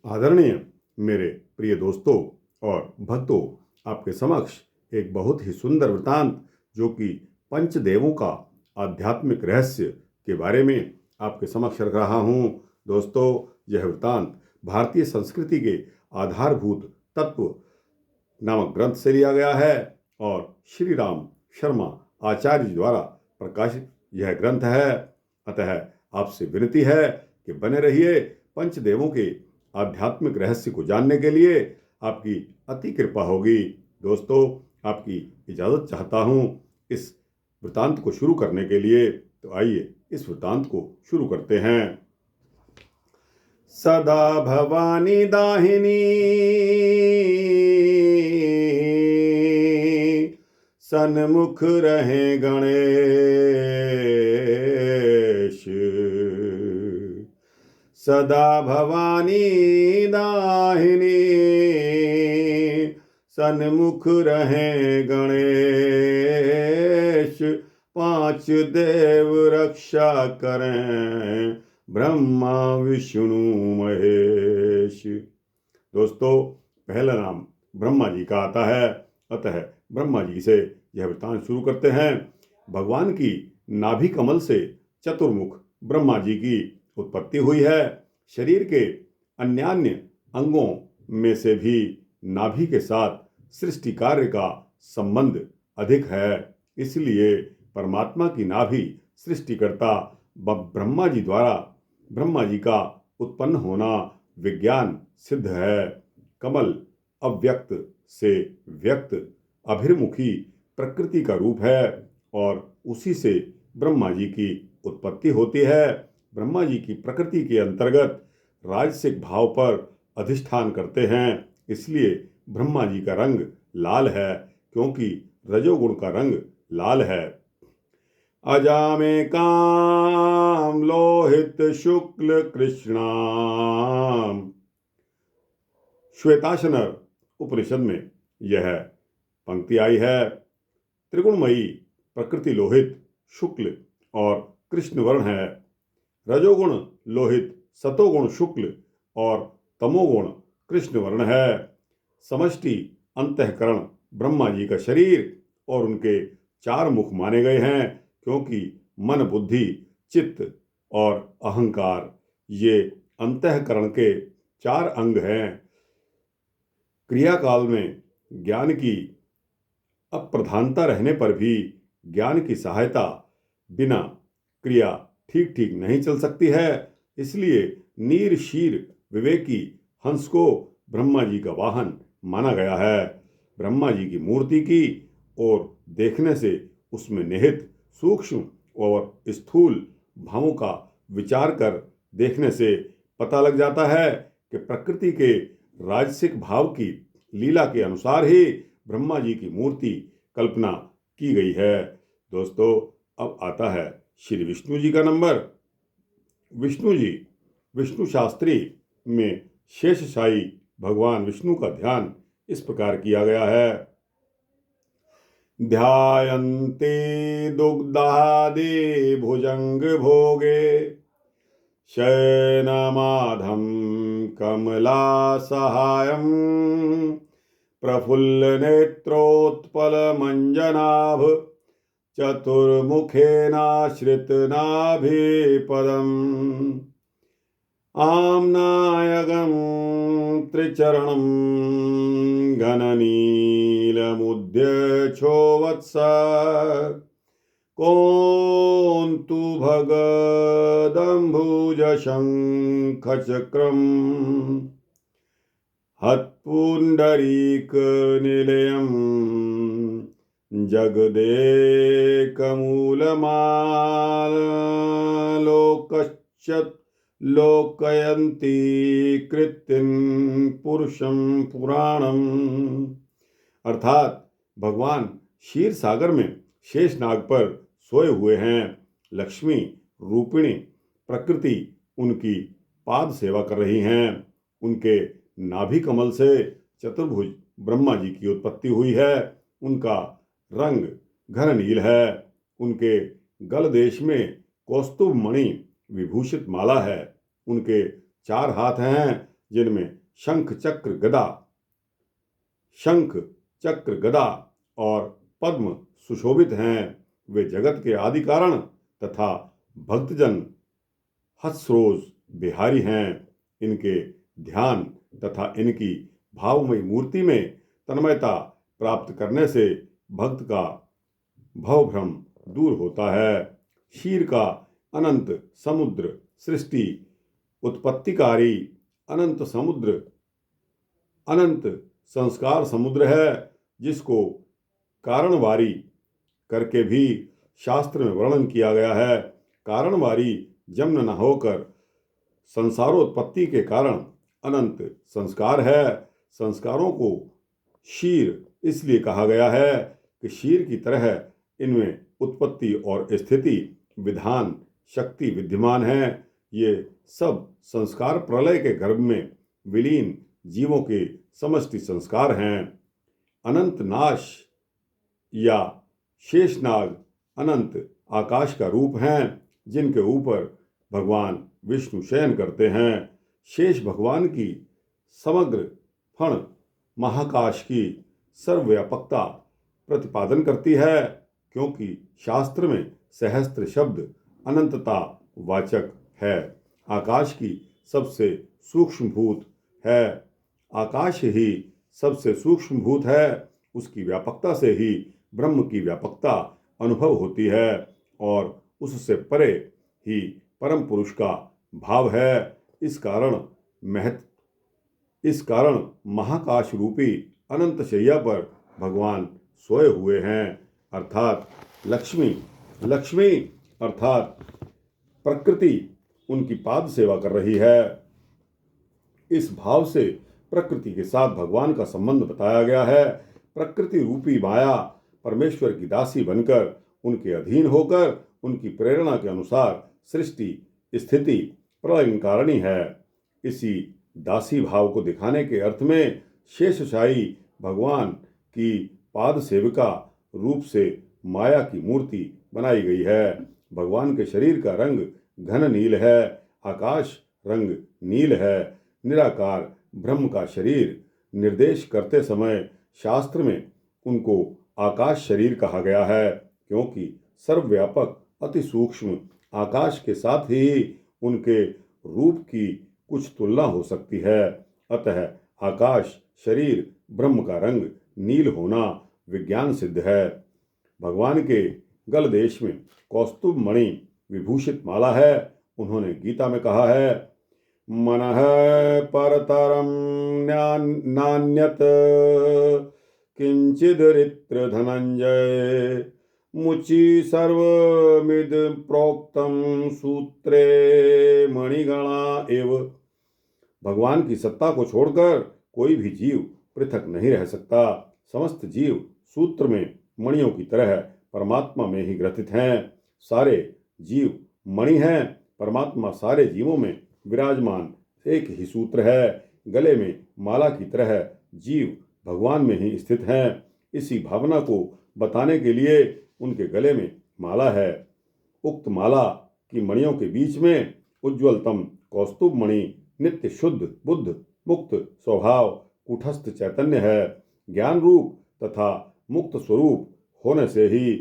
आदरणीय मेरे प्रिय दोस्तों और भक्तों, आपके समक्ष एक बहुत ही सुंदर वृतांत जो कि पंचदेवों का आध्यात्मिक रहस्य के बारे में आपके समक्ष रख रहा हूँ। दोस्तों, यह वृतांत भारतीय संस्कृति के आधारभूत तत्व नामक ग्रंथ से लिया गया है और श्री राम शर्मा आचार्य जी द्वारा प्रकाशित यह ग्रंथ है। अतः आपसे विनती है कि बने रहिए। पंचदेवों के आध्यात्मिक रहस्य को जानने के लिए आपकी अति कृपा होगी। दोस्तों, आपकी इजाज़त चाहता हूँ इस वृतांत को शुरू करने के लिए। तो आइए इस वृतांत को शुरू करते हैं। सदा भवानी दाहिनी सन्मुख रहे गणेश। सदा भवानी दाहिनी सन्मुख रहे गणेश। पांच देव रक्षा करें ब्रह्मा विष्णु महेश। दोस्तों, पहला नाम ब्रह्मा जी का आता है। अतः ब्रह्मा जी से यह वृतांत शुरू करते हैं। भगवान की नाभि कमल से चतुर्मुख ब्रह्मा जी की उत्पत्ति हुई है। शरीर के अन्यान्य अंगों में से भी नाभि के साथ सृष्टि कार्य का संबंध अधिक है। इसलिए परमात्मा की नाभि सृष्टिकर्ता ब्रह्मा जी द्वारा ब्रह्मा जी का उत्पन्न होना विज्ञान सिद्ध है। कमल अव्यक्त से व्यक्त अभिर्मुखी प्रकृति का रूप है और उसी से ब्रह्मा जी की उत्पत्ति होती है। ब्रह्मा जी की प्रकृति के अंतर्गत राजसिक भाव पर अधिष्ठान करते हैं। इसलिए ब्रह्मा जी का रंग लाल है, क्योंकि रजोगुण का रंग लाल है। अजामे काम लोहित शुक्ल कृष्णाम। श्वेताशनर उपनिषद में यह पंक्ति आई है। त्रिगुणमयी प्रकृति लोहित, शुक्ल और कृष्ण वर्ण है। रजोगुण लोहित, सतोगुण शुक्ल और तमोगुण कृष्ण वर्ण है। समष्टि अंतःकरण ब्रह्मा जी का शरीर और उनके चार मुख माने गए हैं, क्योंकि मन, बुद्धि, चित्त और अहंकार ये अंतःकरण के चार अंग हैं। क्रियाकाल में ज्ञान की अप्रधानता रहने पर भी ज्ञान की सहायता बिना क्रिया ठीक ठीक नहीं चल सकती है। इसलिए नीर शीर विवेकी हंस को ब्रह्मा जी का वाहन माना गया है। ब्रह्मा जी की मूर्ति की ओर देखने से उसमें निहित सूक्ष्म और स्थूल भावों का विचार कर देखने से पता लग जाता है कि प्रकृति के राजसिक भाव की लीला के अनुसार ही ब्रह्मा जी की मूर्ति कल्पना की गई है। दोस्तों, अब आता है श्री विष्णु जी का नंबर। विष्णु जी विष्णु शास्त्री में शेषशायी भगवान विष्णु का ध्यान इस प्रकार किया गया है। ध्यायन्ते दुग्धादि भुजंग भोगे शयनमाधं कमला सहायं। प्रफुल्ल नेत्रोत्पल मंजनाभ चतुर्मुखेनाश्रित नाभिपदम्। आम्नायगं त्रिचरणं घननीलमुद्यच्छोवत्स। कौन्तुभगदम्बुजशङ्खचक्रम् हत्पुण्डरीकनिलयं जगदेकमूलमालोकश्च लोकयन्ति कृत्तिं पुरुषं पुराणम्। अर्थात भगवान क्षीर सागर में शेषनाग पर सोए हुए हैं। लक्ष्मी रूपिणी प्रकृति उनकी पाद सेवा कर रही हैं। उनके नाभि कमल से चतुर्भुज ब्रह्मा जी की उत्पत्ति हुई है। उनका रंग घन नील है। उनके गल देश में कौस्तुभ मणि विभूषित माला है। उनके चार हाथ हैं जिनमें शंख चक्र गदा और पद्म सुशोभित हैं, वे जगत के आदि कारण तथा भक्तजन हंसरोज बिहारी हैं। इनके ध्यान तथा इनकी भावमयी मूर्ति में तन्मयता प्राप्त करने से भक्त का भवभ्रम दूर होता है। क्षीर का अनंत समुद्र सृष्टि उत्पत्तिकारी अनंत समुद्र अनंत संस्कार समुद्र है, जिसको कारणवारी करके भी शास्त्र में वर्णन किया गया है। कारणवारी जन्म न होकर संसारोत्पत्ति के कारण अनंत संस्कार है। संस्कारों को क्षीर इसलिए कहा गया है कि क्षीर की तरह इनमें उत्पत्ति और स्थिति विधान शक्ति विद्यमान है। ये सब संस्कार प्रलय के गर्भ में विलीन जीवों के समष्टि संस्कार हैं। अनंत नाश या शेषनाग अनंत आकाश का रूप हैं, जिनके ऊपर भगवान विष्णु शयन करते हैं। शेष भगवान की समग्र फण महाकाश की सर्वव्यापकता प्रतिपादन करती है, क्योंकि शास्त्र में सहस्त्र शब्द अनंतता वाचक है। आकाश की सबसे सूक्ष्म भूत है। आकाश ही सबसे सूक्ष्म भूत है। उसकी व्यापकता से ही ब्रह्म की व्यापकता अनुभव होती है और उससे परे ही परम पुरुष का भाव है। इस कारण महाकाश रूपी अनंत शैया पर भगवान सोए हुए हैं, अर्थात लक्ष्मी अर्थात प्रकृति उनकी पाद सेवा कर रही है। इस भाव से प्रकृति के साथ भगवान का संबंध बताया गया है। प्रकृति रूपी माया परमेश्वर की दासी बनकर उनके अधीन होकर उनकी प्रेरणा के अनुसार सृष्टि स्थिति प्रलयंकारणी है। इसी दासी भाव को दिखाने के अर्थ में शेषशायी भगवान की पाद सेविका रूप से माया की मूर्ति बनाई गई है। भगवान के शरीर का रंग घन नील है। आकाश रंग नील है। निराकार ब्रह्म का शरीर निर्देश करते समय शास्त्र में उनको आकाश शरीर कहा गया है, क्योंकि सर्वव्यापक अति सूक्ष्म आकाश के साथ ही उनके रूप की कुछ तुलना हो सकती है। अतः आकाश शरीर ब्रह्म का रंग नील होना विज्ञान सिद्ध है। भगवान के गल देश में कौस्तुभ मणि विभूषित माला है। उन्होंने गीता में कहा है, मनः परतरं नान्यत् किंचिदरित्र धनंजय मुचि सर्वमिद प्रोक्तम सूत्रे मणिगणा एव। भगवान की सत्ता को छोड़कर कोई भी जीव पृथक नहीं रह सकता। समस्त जीव सूत्र में मणियों की तरह परमात्मा में ही ग्रथित हैं। सारे जीव मणि हैं। परमात्मा सारे जीवों में विराजमान एक ही सूत्र है। गले में माला की तरह जीव भगवान में ही स्थित हैं। इसी भावना को बताने के लिए उनके गले में माला है। उक्त माला की मणियों के बीच में उज्ज्वलतम कौस्तुभ मणि नित्य शुद्ध बुद्ध मुक्त स्वभाव कूटस्थ चैतन्य है। ज्ञान रूप तथा मुक्त स्वरूप होने से ही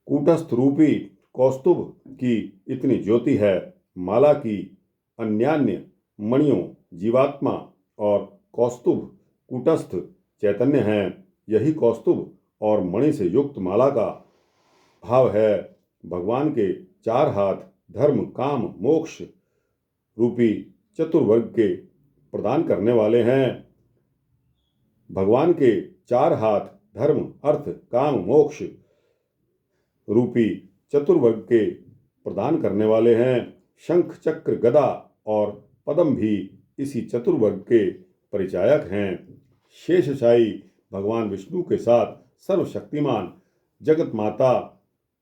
कूटस्थ रूपी कौस्तुभ की इतनी ज्योति है। माला की अन्यान्य मणियों जीवात्मा और कौस्तुभ कूटस्थ चैतन्य हैं। यही कौस्तुभ और मणि से युक्त माला का भाव है। भगवान के चार हाथ धर्म काम मोक्ष रूपी चतुर्वर्ग के प्रदान करने वाले हैं। भगवान के चार हाथ धर्म अर्थ काम मोक्ष रूपी चतुर्वर्ग के प्रदान करने वाले हैं। शंख चक्र गदा और पद्म भी इसी चतुर्वर्ग के परिचायक हैं। शेषशायी भगवान विष्णु के साथ सर्वशक्तिमान जगत माता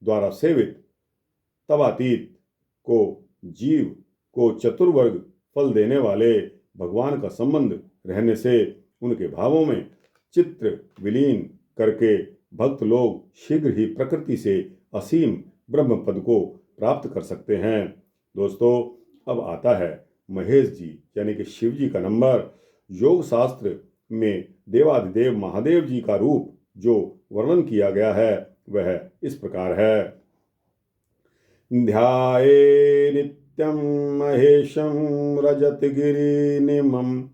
द्वारा सेवित तवातीत को जीव को चतुर्वर्ग फल देने वाले भगवान का संबंध रहने से उनके भावों में चित्र विलीन करके भक्त लोग शीघ्र ही प्रकृति से असीम ब्रह्म पद को प्राप्त कर सकते हैं। दोस्तों, अब आता है महेश जी यानी कि शिव जी का नंबर। योग शास्त्र में देवाधिदेव महादेव जी का रूप जो वर्णन किया गया है वह इस प्रकार है। ध्याये नित्यं महेशं रजतगिरिनिमं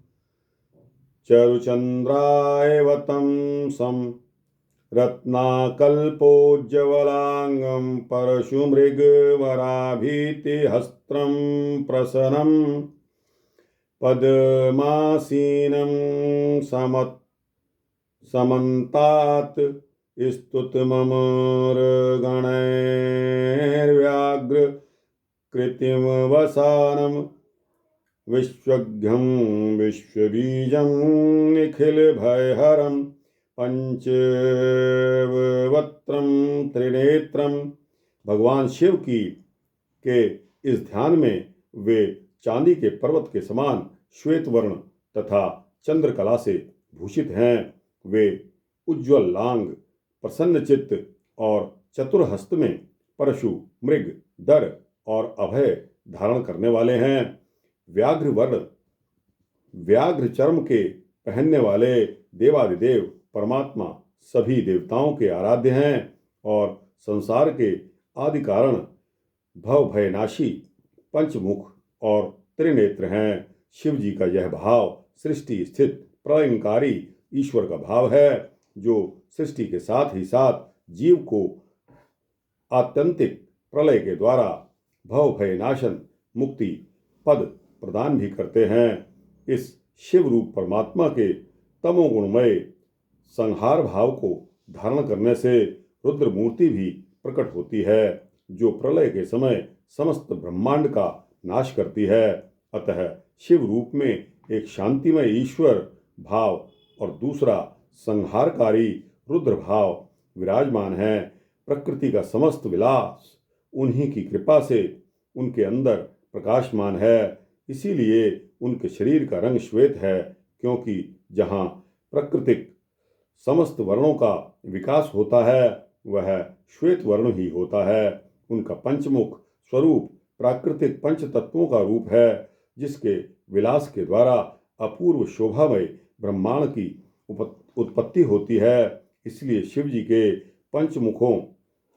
चरुचन्द्रायवतं सं रत्नाकल्पोज्ज्वलांगं परशुमृगवराभीतिहस्त्रं प्रसन्नं पद्मासीनं समन्तात् स्तुतिममरगणैर्व्याघ्र कृतिमवसानं विश्वघ्नं विश्वबीजं निखिलभयहरं पंचवक्त्रं त्रिनेत्रं। भगवान शिव की के इस ध्यान में वे चांदी के पर्वत के समान श्वेत वर्ण तथा चंद्रकला से भूषित हैं। वे उज्ज्वल लांग, प्रसन्न चित्त और चतुर हस्त में परशु, मृग, दर और अभय धारण करने वाले हैं। व्याघ्र वर्ण, व्याघ्र चर्म के पहनने वाले देवादिदेव परमात्मा सभी देवताओं के आराध्य हैं और संसार के आदि कारण भव भयनाशी पंचमुख और त्रिनेत्र हैं। शिव जी का यह भाव सृष्टि स्थित प्रलयंकारी ईश्वर का भाव है जो सृष्टि के साथ ही साथ जीव को आत्यंतिक प्रलय के द्वारा भव भयनाशन मुक्ति पद प्रदान भी करते हैं। इस शिव रूप परमात्मा के तमोगुणमय संहार भाव को धारण करने से रुद्र मूर्ति भी प्रकट होती है जो प्रलय के समय समस्त ब्रह्मांड का नाश करती है। अतः शिव रूप में एक शांतिमय ईश्वर भाव और दूसरा संहारकारी रुद्र भाव विराजमान है। प्रकृति का समस्त विलास उन्हीं की कृपा से उनके अंदर प्रकाशमान है। इसीलिए उनके शरीर का रंग श्वेत है, क्योंकि जहाँ प्रकृतिक समस्त वर्णों का विकास होता है वह श्वेत वर्ण ही होता है। उनका पंचमुख स्वरूप प्राकृतिक पंच तत्वों का रूप है जिसके विलास के द्वारा अपूर्व शोभामय ब्रह्मांड की उत्पत्ति होती है। इसलिए शिव जी के पंचमुखों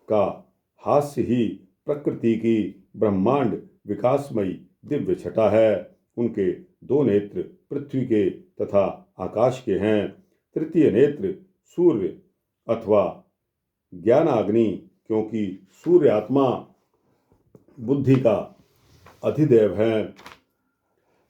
का हास्य ही प्रकृति की ब्रह्मांड विकासमयी दिव्य छटा है। उनके दो नेत्र पृथ्वी के तथा आकाश के हैं। तृतीय नेत्र सूर्य अथवा ज्ञानाग्नि, क्योंकि सूर्य आत्मा बुद्धि का अधिदेव है।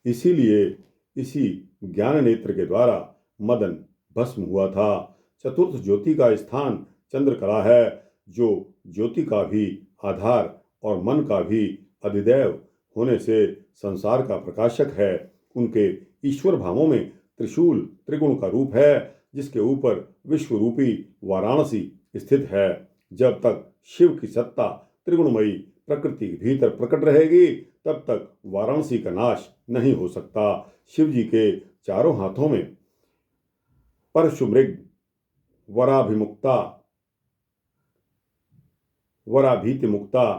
इसीलिए इसी ज्ञान नेत्र के द्वारा मदन भस्म हुआ था। चतुर्थ ज्योति का स्थान चंद्रकला है जो ज्योति का भी आधार और मन का भी अधिदेव होने से संसार का प्रकाशक है। उनके ईश्वर भावों में त्रिशूल त्रिगुण का रूप है जिसके ऊपर विश्व रूपी वाराणसी स्थित है। जब तक शिव की सत्ता त्रिगुणमयी प्रकृति के भीतर प्रकट रहेगी तब तक वाराणसी का नाश नहीं हो सकता। शिव जी के चारों हाथों में परशुमृग वराभीति मुक्ता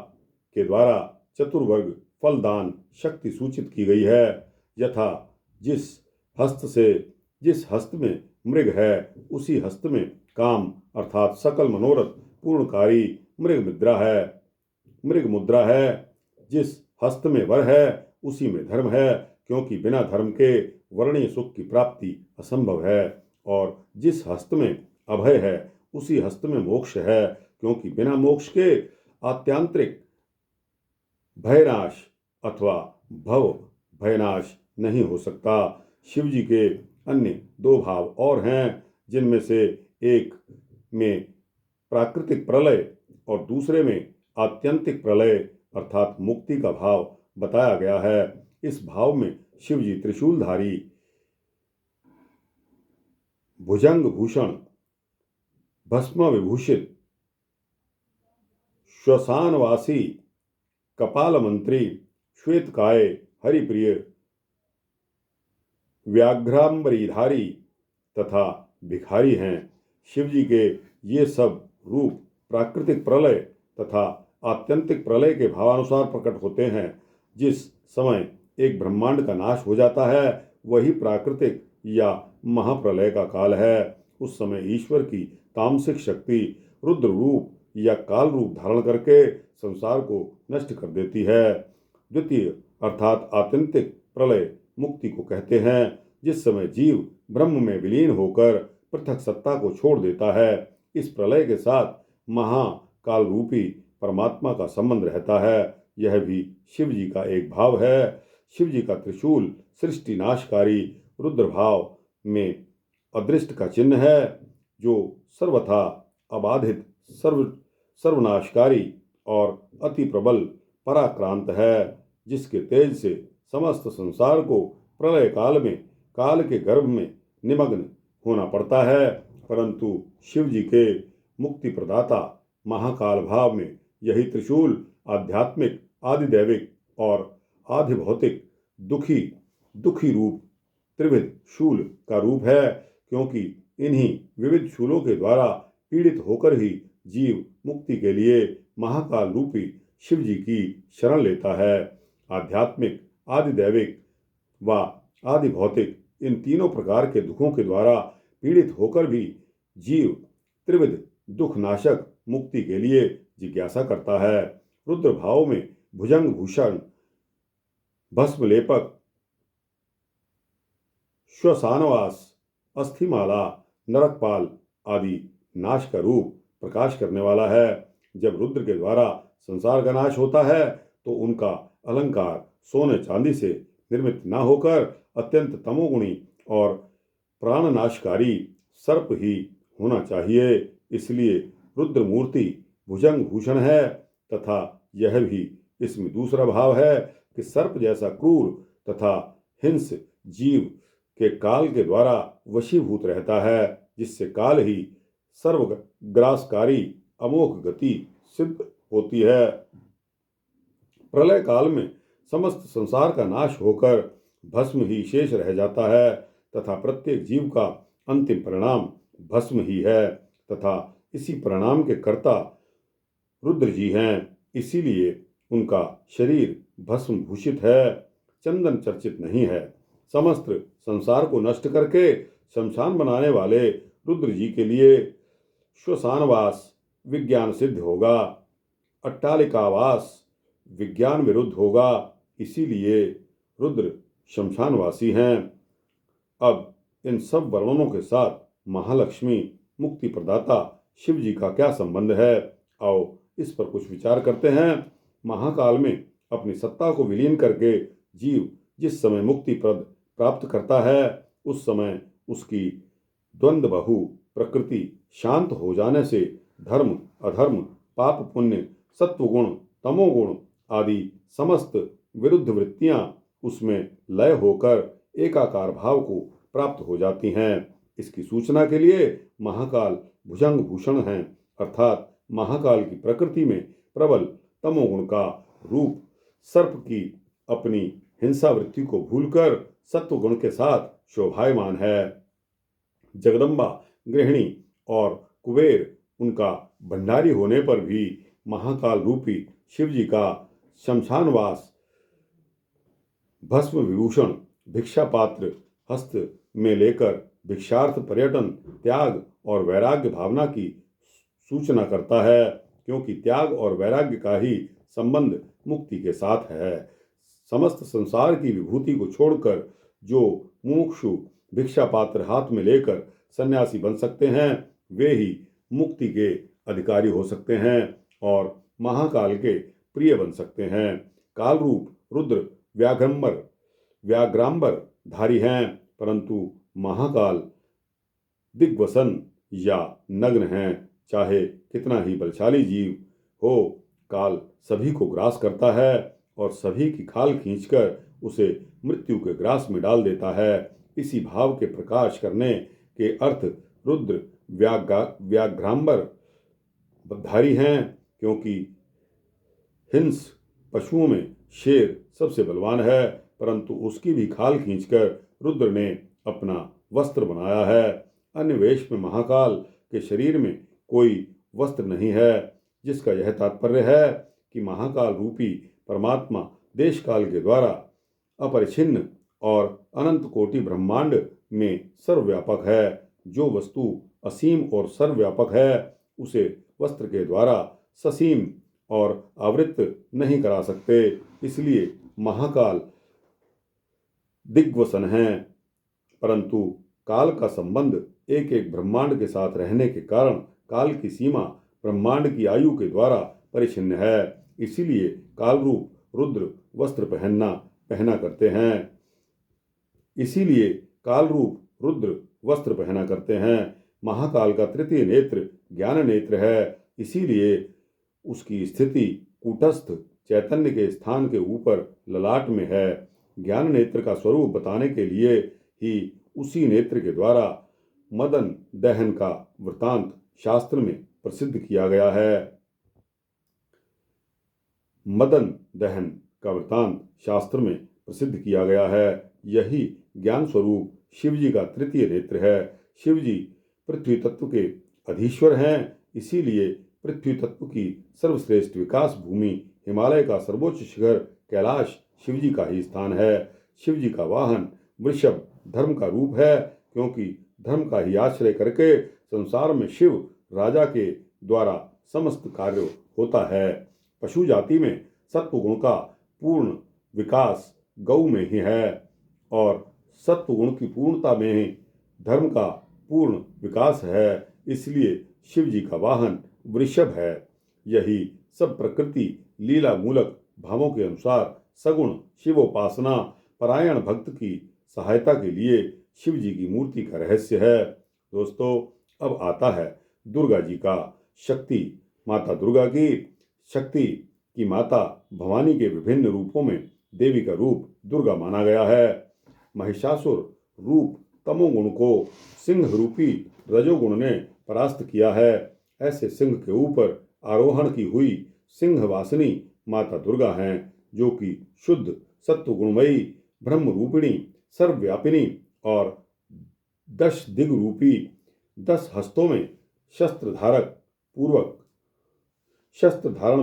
के द्वारा चतुर्वर्ग फलदान शक्ति सूचित की गई है। यथा जिस हस्त में मृग है उसी हस्त में काम अर्थात सकल मनोरथ पूर्णकारी मृग मुद्रा है। जिस हस्त में वर है उसी में धर्म है, क्योंकि बिना धर्म के वर्णीय सुख की प्राप्ति असंभव है। और जिस हस्त में अभय है उसी हस्त में मोक्ष है, क्योंकि बिना मोक्ष के आत्यांतरिक भयनाश अथवा भव भयनाश नहीं हो सकता। शिव जी के अन्य दो भाव और हैं जिनमें से एक में प्राकृतिक प्रलय और दूसरे में आत्यंतिक प्रलय अर्थात मुक्ति का भाव बताया गया है। इस भाव में शिव जी त्रिशूलधारी भुजंग भूषण भस्म विभूषित श्वसानवासी कपाल मंत्री श्वेतकाय हरिप्रिय व्याघ्रांबरीधारी तथा भिखारी हैं। शिव जी के ये सब रूप प्राकृतिक प्रलय तथा आत्यंतिक प्रलय के भावानुसार प्रकट होते हैं। जिस समय एक ब्रह्मांड का नाश हो जाता है, वही प्राकृतिक या महाप्रलय का काल है। उस समय ईश्वर की तामसिक शक्ति रुद्र रूप या काल रूप धारण करके संसार को नष्ट कर देती है। द्वितीय अर्थात आत्यंतिक प्रलय मुक्ति को कहते हैं, जिस समय जीव ब्रह्म में विलीन होकर पृथक सत्ता को छोड़ देता है। इस प्रलय के साथ महाकाल रूपी परमात्मा का संबंध रहता है। यह भी शिव जी का एक भाव है। शिव जी का त्रिशूल सृष्टि नाशकारी रुद्र भाव में अदृष्ट का चिन्ह है, जो सर्वथा अबाधित सर्वनाशकारी और अति प्रबल पराक्रांत है, जिसके तेज से समस्त संसार को प्रलय काल में काल के गर्भ में निमग्न होना पड़ता है। परंतु शिव जी के मुक्ति प्रदाता महाकाल भाव में यही त्रिशूल आध्यात्मिक, आदिदैविक और आधिभौतिक दुखी रूप त्रिविध शूल का रूप है, क्योंकि इन्हीं विविध शूलों के द्वारा पीड़ित होकर ही जीव मुक्ति के लिए महाकाल रूपी शिव जी की शरण लेता है। आध्यात्मिक, आदिदैविक व आदिभौतिक इन तीनों प्रकार के दुखों के द्वारा पीड़ित होकर भी जीव त्रिविध दुख नाशक मुक्ति के लिए जिज्ञासा करता है। रुद्र भाव में भुजंग भूषण, भस्म लेपक, श्वसानवास, अस्थिमाला, नरकपाल आदि नाश का रूप प्रकाश करने वाला है। जब रुद्र के द्वारा संसार का नाश होता है तो उनका अलंकार सोने चांदी से निर्मित न होकर अत्यंत तमोगुणी और प्राणनाशकारी सर्प ही होना चाहिए। इसलिए रुद्र मूर्ति भुजंग भूषण है, तथा यह भी इसमें दूसरा भाव है कि सर्प जैसा क्रूर तथा हिंस जीव के काल के द्वारा वशीभूत रहता है, जिससे काल ही सर्वग्रासकारी अमोघ गति सिद्ध होती है। प्रलय काल में समस्त संसार का नाश होकर भस्म ही शेष रह जाता है, तथा प्रत्येक जीव का अंतिम परिणाम भस्म ही है, तथा इसी परिणाम के कर्ता रुद्र जी हैं। इसीलिए उनका शरीर भस्म भूषित है, चंदन चर्चित नहीं है। समस्त संसार को नष्ट करके शमशान बनाने वाले रुद्र जी के लिए श्वसानवास विज्ञान सिद्ध होगा, अट्टालिकावास विज्ञान विरुद्ध होगा। इसीलिए रुद्र शमशानवासी हैं। अब इन सब वर्णनों के साथ महालक्ष्मी मुक्ति प्रदाता शिव जी का क्या संबंध है, आओ इस पर कुछ विचार करते हैं। महाकाल में अपनी सत्ता को विलीन करके जीव जिस समय मुक्ति प्राप्त करता है, उस समय उसकी द्वंद्व बहु प्रकृति शांत हो जाने से धर्म अधर्म, पाप पुण्य, सत्वगुण तमोगुण आदि समस्त विरुद्ध वृत्तियां उसमें लय होकर एकाकार भाव को प्राप्त हो जाती हैं। इसकी सूचना के लिए महाकाल भुजंग भूषण हैं, अर्थात महाकाल की प्रकृति में प्रबल तमोगुण का रूप सर्प की अपनी हिंसा वृत्ति को भूलकर सत्वगुण के साथ शोभायमान है। जगदम्बा गृहिणी और कुबेर उनका भंडारी होने पर भी महाकाल रूपी शिव जी का शमशानवास भस्म विभूषण भिक्षा पात्र हस्त में लेकर भिक्षार्थ पर्यटन त्याग और वैराग्य भावना की सूचना करता है, क्योंकि त्याग और वैराग्य का ही संबंध मुक्ति के साथ है। समस्त संसार की विभूति को छोड़कर जो मुमुक्षु भिक्षा पात्र हाथ में लेकर सन्यासी बन सकते हैं, वे ही मुक्ति के अधिकारी हो सकते हैं और महाकाल के प्रिय बन सकते हैं। काल रूप रुद्र व्याघ्रांबर धारी हैं, परंतु महाकाल दिग्वसन या नग्न हैं। चाहे कितना ही बलशाली जीव हो, काल सभी को ग्रास करता है और सभी की खाल खींचकर उसे मृत्यु के ग्रास में डाल देता है। इसी भाव के प्रकाश करने के अर्थ रुद्र व्याघ्रांबर धारी हैं, क्योंकि हिंस पशुओं में शेर सबसे बलवान है, परंतु उसकी भी खाल खींचकर रुद्र ने अपना वस्त्र बनाया है। अन्य वेश में महाकाल के शरीर में कोई वस्त्र नहीं है, जिसका यह तात्पर्य है कि महाकाल रूपी परमात्मा देश काल के द्वारा अपरिछिन्न और अनंत कोटि ब्रह्मांड में सर्वव्यापक है। जो वस्तु असीम और सर्वव्यापक है उसे वस्त्र के द्वारा ससीम और आवृत नहीं करा सकते। इसलिए महाकाल दिग्वसन है, परंतु काल का संबंध एक एक ब्रह्मांड के साथ रहने के कारण काल की सीमा ब्रह्मांड की आयु के द्वारा परिच्छिन्न है। इसीलिए काल रूप रुद्र वस्त्र पहना करते हैं। इसीलिए काल रूप रुद्र वस्त्र पहना करते हैं। महाकाल का तृतीय नेत्र ज्ञान नेत्र है। इसीलिए उसकी स्थिति कूटस्थ चैतन्य के स्थान के ऊपर ललाट में है। ज्ञान नेत्र का स्वरूप बताने के लिए ही उसी नेत्र के द्वारा मदन दहन का वृतांत शास्त्र में प्रसिद्ध किया गया है। मदन दहन का वृतांत शास्त्र में प्रसिद्ध किया गया है। यही ज्ञान स्वरूप शिव जी का तृतीय नेत्र है। शिव जी पृथ्वी तत्व के अधीश्वर हैं। इसीलिए पृथ्वी तत्व की सर्वश्रेष्ठ विकास भूमि हिमालय का सर्वोच्च शिखर कैलाश शिव जी का ही स्थान है। शिव जी का वाहन वृषभ धर्म का रूप है, क्योंकि धर्म का ही आश्रय करके संसार में शिव राजा के द्वारा समस्त कार्य होता है। पशु जाति में सत्व गुण का पूर्ण विकास गौ में ही है और सत्व गुण की पूर्णता में ही धर्म का पूर्ण विकास है। इसलिए शिव जी का वाहन वृषभ है। यही सब प्रकृति लीला मूलक भावों के अनुसार सगुण शिवोपासना परायण भक्त की सहायता के लिए शिव जी की मूर्ति का रहस्य है। दोस्तों, अब आता है दुर्गा जी का शक्ति। माता दुर्गा की शक्ति की माता भवानी के विभिन्न रूपों में देवी का रूप दुर्गा माना गया है। महिषासुर रूप तमोगुण को सिंह रूपी रजोगुण ने परास्त किया है। ऐसे सिंह के ऊपर आरोहण की हुई सिंहवासिनी माता दुर्गा हैं, जो कि शुद्ध सत्वगुणमयी ब्रह्म रूपिणी सर्वव्यापिनी और 10 दिग रूपी 10 हस्तों में शस्त्र धारण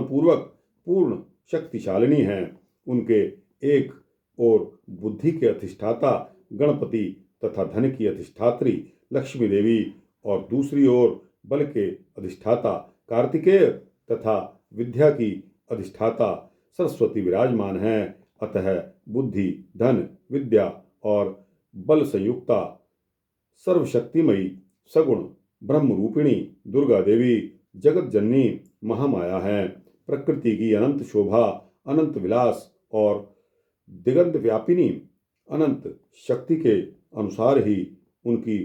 पूर्वक पूर्ण शक्तिशालिनी हैं। उनके एक और बुद्धि के अधिष्ठाता गणपति तथा धन की अधिष्ठात्री लक्ष्मी देवी और दूसरी ओर बल के अधिष्ठाता कार्तिकेय तथा विद्या की अधिष्ठाता सरस्वती विराजमान हैं। अतः बुद्धि धन विद्या और बल संयुक्ता सर्वशक्तिमयी सगुण ब्रह्म रूपिणी दुर्गा देवी जगत जननी महामाया हैं। प्रकृति की अनंत शोभा अनंत विलास और दिगंत व्यापिनी अनंत शक्ति के अनुसार ही उनकी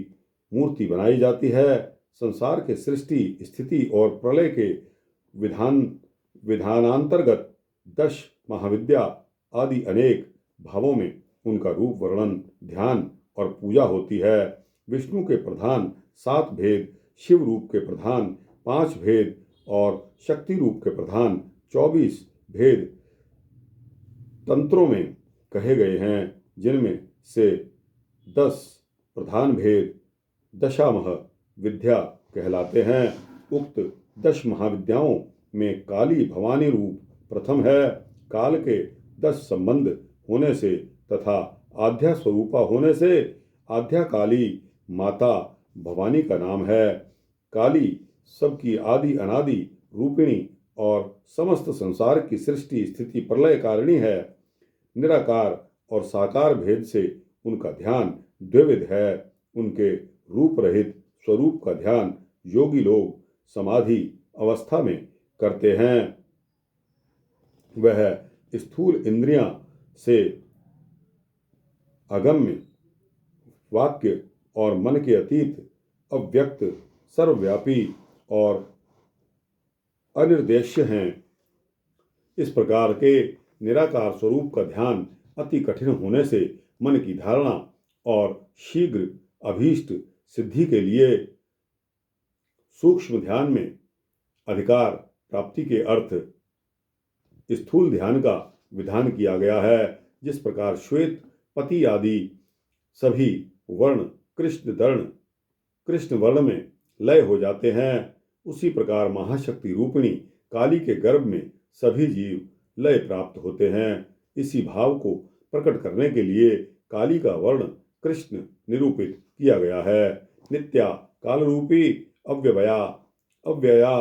मूर्ति बनाई जाती है। संसार के सृष्टि स्थिति और प्रलय के विधानांतर्गत 10 महाविद्या आदि अनेक भावों में उनका रूप वर्णन ध्यान और पूजा होती है। विष्णु के प्रधान 7 भेद, शिव रूप के प्रधान 5 भेद और शक्ति रूप के प्रधान 24 भेद तंत्रों में कहे गए हैं, जिनमें से 10 प्रधान भेद दशामह विद्या कहलाते हैं। उक्त 10 महाविद्याओं में काली भवानी रूप प्रथम है। काल के 10 संबंध होने से तथा आद्या स्वरूपा होने से आद्या काली माता भवानी का नाम है। काली सबकी आदि अनादि रूपिणी और समस्त संसार की सृष्टि स्थिति प्रलय कारिणी है। निराकार और साकार भेद से उनका ध्यान द्विविध है। उनके रूप रहित स्वरूप का ध्यान योगी लोग समाधि अवस्था में करते हैं। वह स्थूल इंद्रियां से अगम्य वाक्य और मन के अतीत अव्यक्त सर्वव्यापी और अनिर्देश्य हैं। इस प्रकार के निराकार स्वरूप का ध्यान अति कठिन होने से मन की धारणा और शीघ्र अभीष्ट सिद्धि के लिए सूक्ष्म ध्यान में अधिकार प्राप्ति के अर्थ स्थूल ध्यान का विधान किया गया है। जिस प्रकार श्वेत पति आदि सभी वर्ण कृष्ण वर्ण में लय हो जाते हैं, उसी प्रकार महाशक्ति रूपिणी काली के गर्भ में सभी जीव लय प्राप्त होते हैं। इसी भाव को प्रकट करने के लिए काली का वर्ण कृष्ण निरूपित किया गया है। नित्या काल रूपी अव्यया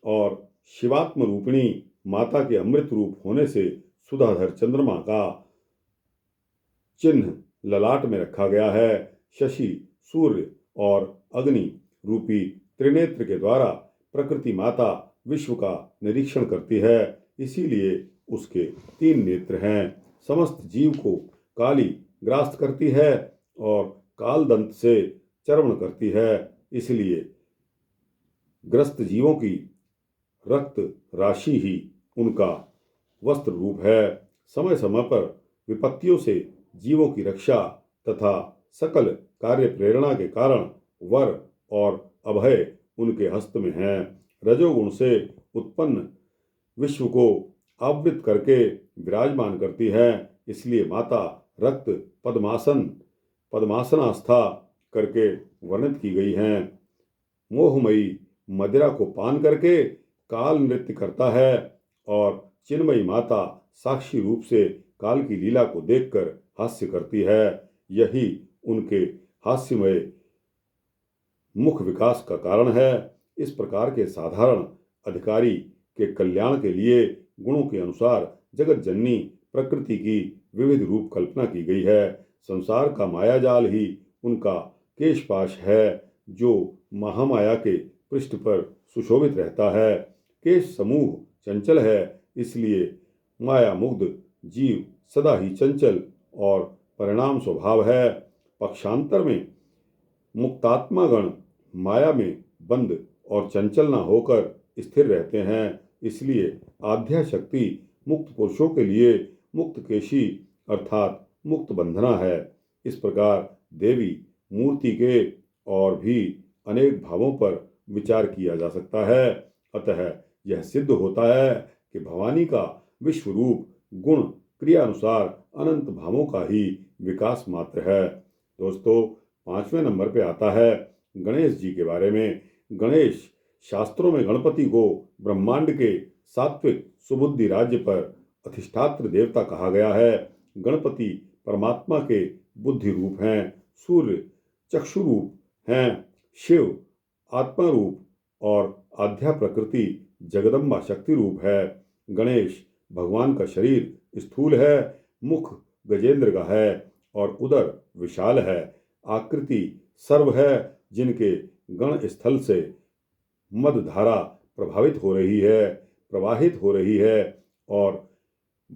और शिवात्म रूपिणी माता के अमृत रूप होने से सुधाधर चंद्रमा का चिन्ह ललाट में रखा गया है। शशि, सूर्य और अग्नि रूपी त्रिनेत्र के द्वारा प्रकृति माता विश्व का निरीक्षण करती है, इसीलिए उसके 3 नेत्र हैं। समस्त जीव को काली ग्रास्त करती है और काल दंत से चर्वण करती है, इसलिए ग्रस्त जीवों की रक्त राशि ही उनका वस्त्र रूप है। समय समय पर विपत्तियों से जीवों की रक्षा तथा सकल कार्य प्रेरणा के कारण वर और अभय उनके हस्त में है। रजोगुण से उत्पन्न विश्व को आवृत करके विराजमान करती है, इसलिए माता रक्त पद्मासनास्था करके वर्णित की गई हैं। मोहमयी मदिरा को पान करके काल नृत्य करता है और चिन्मयी माता साक्षी रूप से काल की लीला को देखकर हास्य करती है। यही उनके हास्यमय मुख विकास का कारण है। इस प्रकार के साधारण अधिकारी के कल्याण के लिए गुणों के अनुसार जगत जननी प्रकृति की विविध रूप कल्पना की गई है। संसार का मायाजाल ही उनका केशपाश है, जो महामाया के पृष्ठ पर सुशोभित रहता है। केश समूह चंचल है, इसलिए माया मुग्ध जीव सदा ही चंचल और परिणाम स्वभाव है। पक्षांतर में मुक्तात्मागण माया में बंद और चंचल न होकर स्थिर रहते हैं, इसलिए आध्या शक्ति मुक्त पुरुषों के लिए मुक्त केशी अर्थात मुक्त बंधना है। इस प्रकार देवी मूर्ति के और भी अनेक भावों पर विचार किया जा सकता है। अतः यह सिद्ध होता है कि भवानी का विश्व रूप गुण क्रिया अनुसार अनंत भावों का ही विकास मात्र है। दोस्तों, 5वें नंबर पे आता है गणेश जी के बारे में। गणेश शास्त्रों में गणपति को ब्रह्मांड के सात्विक सुबुद्धि राज्य पर अधिष्ठात्र देवता कहा गया है। गणपति परमात्मा के बुद्धि रूप हैं, सूर्य चक्षु रूप हैं, शिव आत्मा रूप और आध्या प्रकृति जगदम्बा शक्ति रूप है। गणेश भगवान का शरीर स्थूल है, मुख गजेंद्र का है और उदर विशाल है। आकृति सर्व है, जिनके गण स्थल से मदधारा प्रवाहित हो रही है और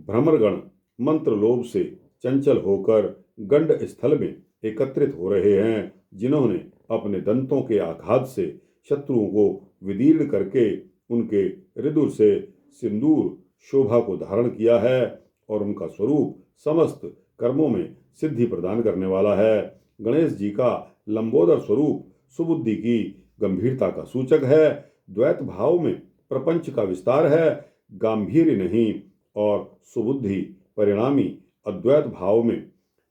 भ्रमरगण मंत्र लोभ से चंचल होकर गंड स्थल में एकत्रित हो रहे हैं, जिन्होंने अपने दंतों के आघात से शत्रुओं को विदीर्ण करके उनके हृदय से सिंदूर शोभा को धारण किया है और उनका स्वरूप समस्त कर्मों में सिद्धि प्रदान करने वाला है। गणेश जी का लंबोदर स्वरूप सुबुद्धि की गंभीरता का सूचक है। द्वैत भाव में प्रपंच का विस्तार है, गांभीर्य नहीं, और सुबुद्धि परिणामी अद्वैत भाव में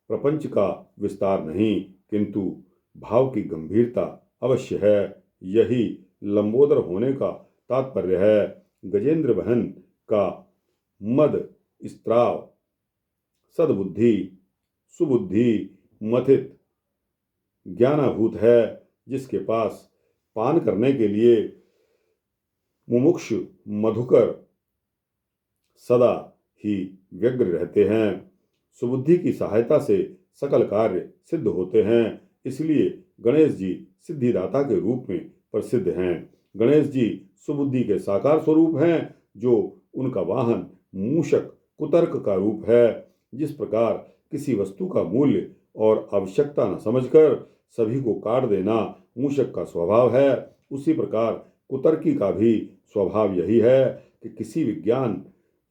प्रपंच का विस्तार नहीं, किंतु भाव की गंभीरता अवश्य है। यही लंबोदर होने का तात्पर्य है। गजेंद्र वहन का मद स्त्राव सद्बुद्धि सुबुद्धि मथित ज्ञानाभूत है, जिसके पास पान करने के लिए मुमुक्षु मधुकर सदा ही व्यग्र रहते हैं। सुबुद्धि की सहायता से सकल कार्य सिद्ध होते हैं, इसलिए गणेश जी सिद्धिदाता के रूप में प्रसिद्ध हैं। गणेश जी सुबुद्धि के साकार स्वरूप हैं, जो उनका वाहन मूषक कुतर्क का रूप है। जिस प्रकार किसी वस्तु का मूल्य और आवश्यकता न समझकर सभी को काट देना मूषक का स्वभाव है, उसी प्रकार कुतर्की का भी स्वभाव यही है कि किसी विज्ञान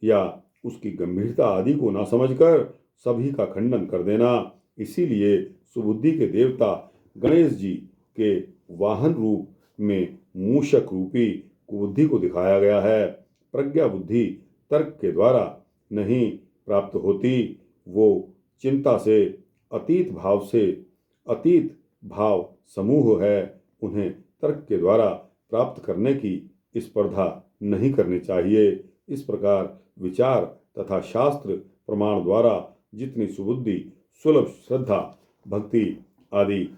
या उसकी गंभीरता आदि को न समझकर सभी का खंडन कर देना। इसीलिए सुबुद्धि के देवता गणेश जी के वाहन रूप में मूषक रूपी कुबुद्धि को दिखाया गया है। प्रज्ञा बुद्धि तर्क के द्वारा नहीं प्राप्त होती, वो चिंता से अतीत भाव समूह है, उन्हें तर्क के द्वारा प्राप्त करने की स्पर्धा नहीं करनी चाहिए। इस प्रकार विचार तथा शास्त्र प्रमाण द्वारा जितनी सुबुद्धि, सुलभ श्रद्धा, भक्ति आदि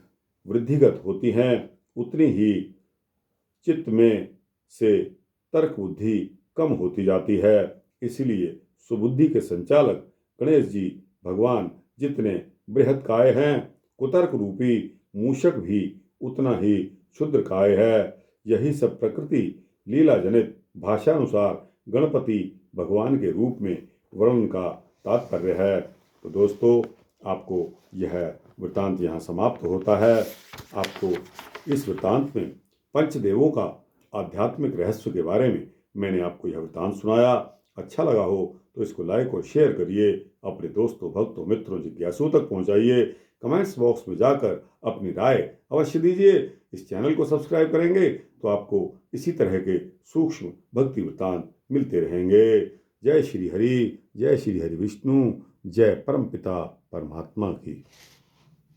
वृद्धिगत होती हैं, उतनी ही चित्त में से तर्क बुद्धि कम होती जाती है। इसलिए सुबुद्धि के संचालक गणेश जी भगवान जितने बृहत्काय हैं, कुतर्क रूपी मूषक भी उतना ही क्षुद्रकाय है। यही सब प्रकृति लीला जनित भाषानुसार गणपति भगवान के रूप में वर्णन का तात्पर्य है। तो दोस्तों, आपको यह वृत्तांत यहाँ समाप्त होता है। आपको इस वृत्तांत में पंचदेवों का आध्यात्मिक रहस्य के बारे में मैंने आपको यह वृत्तांत सुनाया। अच्छा लगा हो तो इसको लाइक और शेयर करिए, अपने दोस्तों, भक्तों, मित्रों, जिज्ञासुओं तक पहुंचाइए। कमेंट्स बॉक्स में जाकर अपनी राय अवश्य दीजिए। इस चैनल को सब्सक्राइब करेंगे तो आपको इसी तरह के सूक्ष्म भक्ति वृत्तांत मिलते रहेंगे। जय श्री हरि, जय श्री हरि विष्णु, जय परमपिता परमात्मा की।